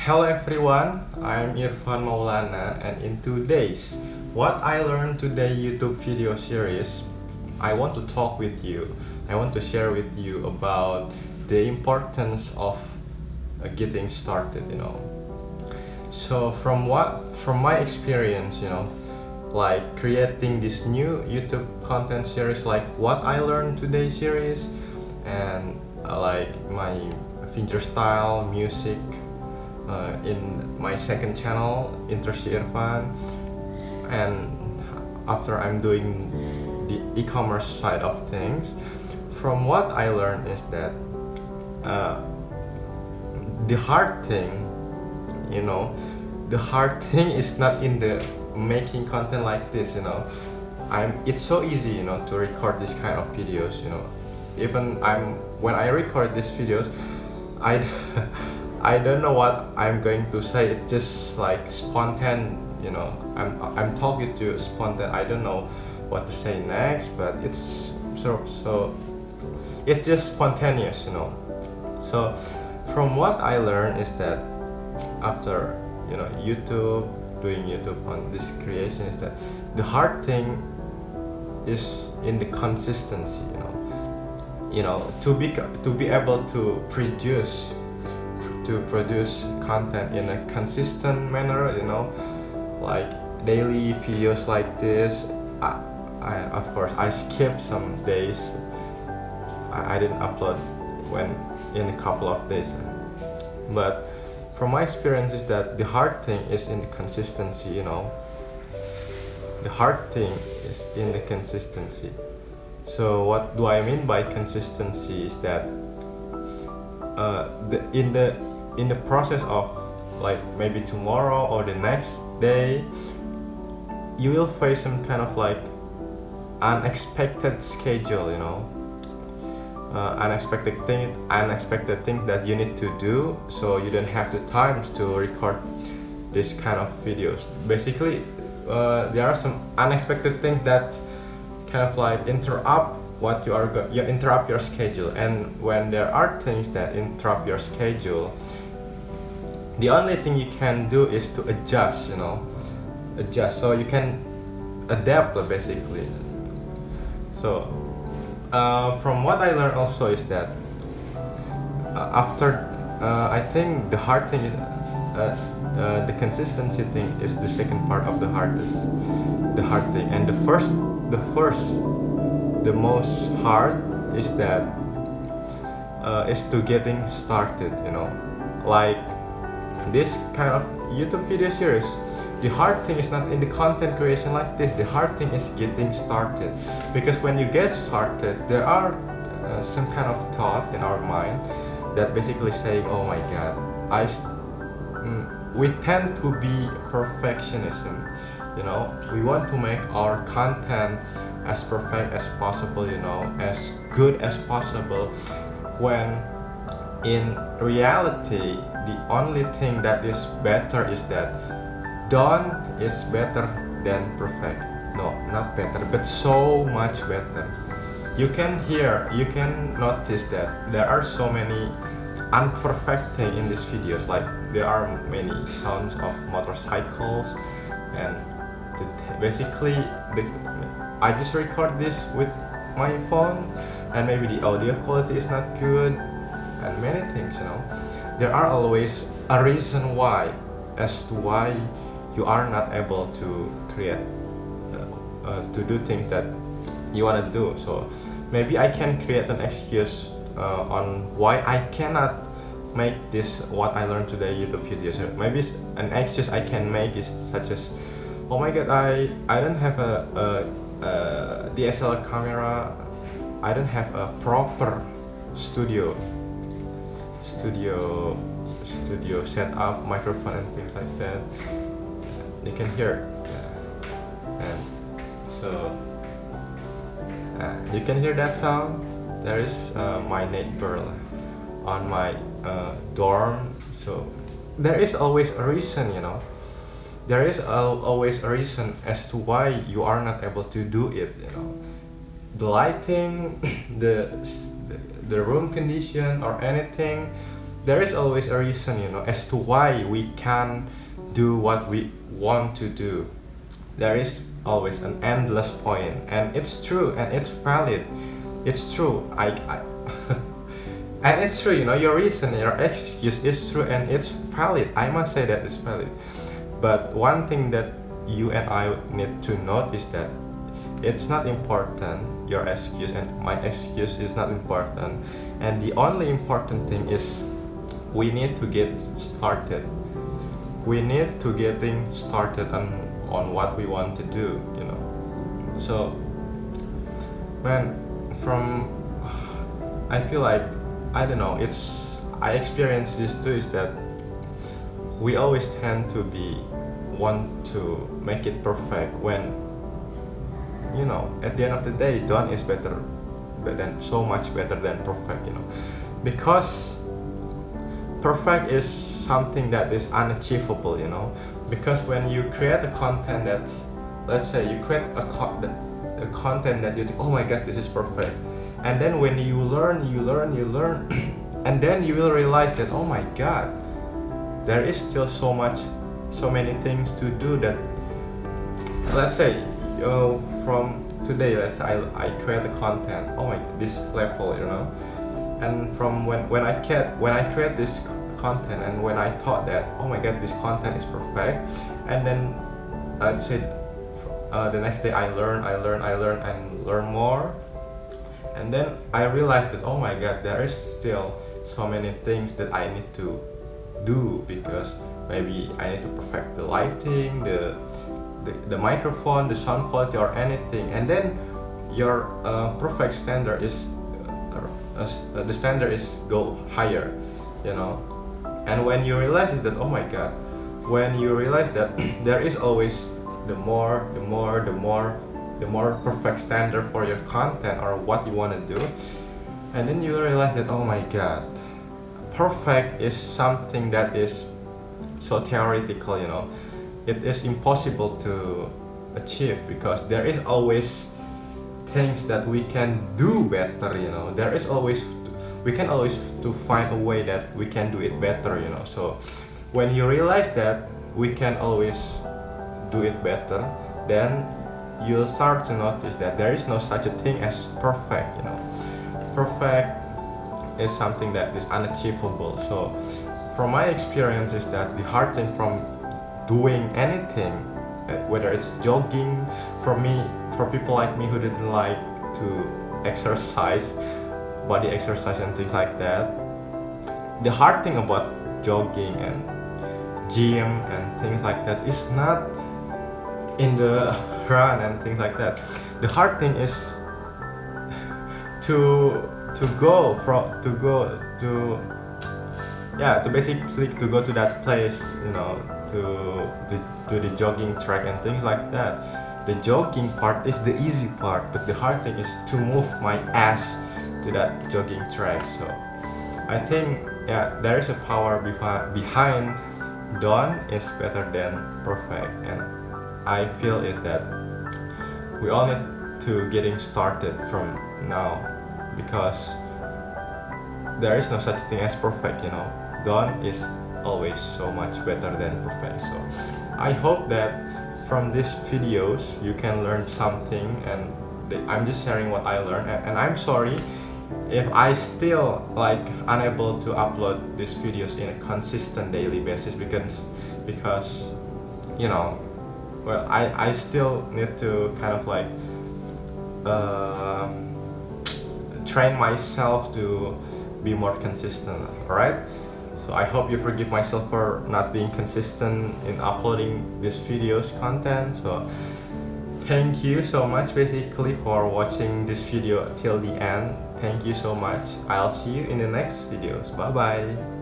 Hello everyone, I'm Irfan Maulana, and in today's What I Learned Today YouTube video series, I want to talk with you. I want to share with you about the importance of getting started. So from my experience, like creating this new YouTube content series like What I Learned Today series, and like my fingerstyle music in my second channel, Interest Irfan, and after I'm doing the e-commerce side of things, from what I learned is that uh, the hard thing, the hard thing is not in the making content like this. It's so easy, to record this kind of videos. Even when I record these videos, I I don't know what I'm going to say. It's just like spontaneous. I'm talking to spontaneous. I don't know what to say next, but it's so it's just spontaneous. So from what I learned is that after YouTube, doing YouTube on this creation, is that the hard thing is in the consistency. To be able to produce content in a consistent manner, like daily videos like this. I of course I skipped some days. I didn't upload when in a couple of days, but from my experience is that the hard thing is in the consistency. The hard thing is in the consistency. So what do I mean by consistency is that in the process of like maybe tomorrow or the next day, you will face some kind of like unexpected schedule, unexpected thing that you need to do, so you don't have the time to record this kind of videos. Basically, there are some unexpected things that kind of like interrupt what you interrupt your schedule. And when there are things that interrupt your schedule, the only thing you can do is to adjust so you can adapt basically. So from what I learned also is that after I think the hard thing is the consistency thing is the second part of the hard thing, and the most hard is that is to getting started. Like this kind of YouTube video series, the hard thing is not in the content creation like this. The hard thing is getting started, because when you get started, there are some kind of thought in our mind that basically saying, oh my god, we tend to be perfectionism. We want to make our content as perfect as possible, as good as possible, when in reality the only thing that is better is that done is better than perfect. No, not better, but so much better. You can notice that there are so many unperfect things in these videos. Like there are many sounds of motorcycles, and basically I just record this with my phone, and maybe the audio quality is not good, and many things. There are always a reason why, as to why you are not able to create to do things that you want to do. So maybe I can create an excuse on why I cannot make this What I Learned Today YouTube video. So maybe an excuse I can make is such as, oh my god, I don't have a DSLR camera, I don't have a proper studio setup, microphone and things like that. You can hear, and so you can hear that sound. There is my neighbor on my dorm. So there is always a reason, there is always a reason as to why you are not able to do it. The lighting, the room condition or anything, there is always a reason, as to why we can do what we want to do. There is always an endless point, and it's true, and it's valid. It's true. I and it's true, your reason, your excuse is true, and it's valid. I must say that it's valid. But one thing that you and I need to note is that it's not important, your excuse and my excuse is not important, and the only important thing is we need to get started. We need to getting started on what we want to do, So when from I feel like, I don't know, I experience this too, is that we always tend to want to make it perfect when, at the end of the day, done is better than, so much better than perfect, because perfect is something that is unachievable, because when you create a content that's, let's say you create a content that you think, oh my god, this is perfect, and then when you learn and then you will realize that, oh my god, there is still so many things to do. That, let's say, from today, I create a content, oh my, this level, and from when I create this content, and when I thought that, oh my god, this content is perfect, and then let's say the next day I learn and learn more, and then I realized that, oh my god, there is still so many things that I need to do, because maybe I need to perfect the lighting, the microphone, the sound quality, or anything, and then your perfect standard is the standard is go higher, and when you realize that, oh my god, when you realize that there is always the more perfect standard for your content or what you want to do, and then you realize that, oh my god, perfect is something that is so theoretical, it is impossible to achieve, because there is always things that we can do better, we can always to find a way that we can do it better, so when you realize that we can always do it better, then you'll start to notice that there is no such a thing as perfect, perfect is something that is unachievable. So from my experience is that the hard thing from doing anything, whether it's jogging, for people like me who didn't like to exercise, body exercise and things like that, the hard thing about jogging and gym and things like that is not in the run and things like that. The hard thing is to basically to go to that place, to the jogging track and things like that. The jogging part is the easy part, but the hard thing is to move my ass to that jogging track. So I think, there is a power behind done is better than perfect, and I feel it that we all need to getting started from now, because there is no such thing as perfect, done is always so much better than perfect. So I hope that from these videos you can learn something, and I'm just sharing what I learned, and I'm sorry if I still unable to upload these videos in a consistent daily basis, because well, I still need to kind of train myself to be more consistent, alright? So I hope you forgive myself for not being consistent in uploading this video's content. So thank you so much basically for watching this video till the end. Thank you so much. I'll see you in the next videos. Bye bye.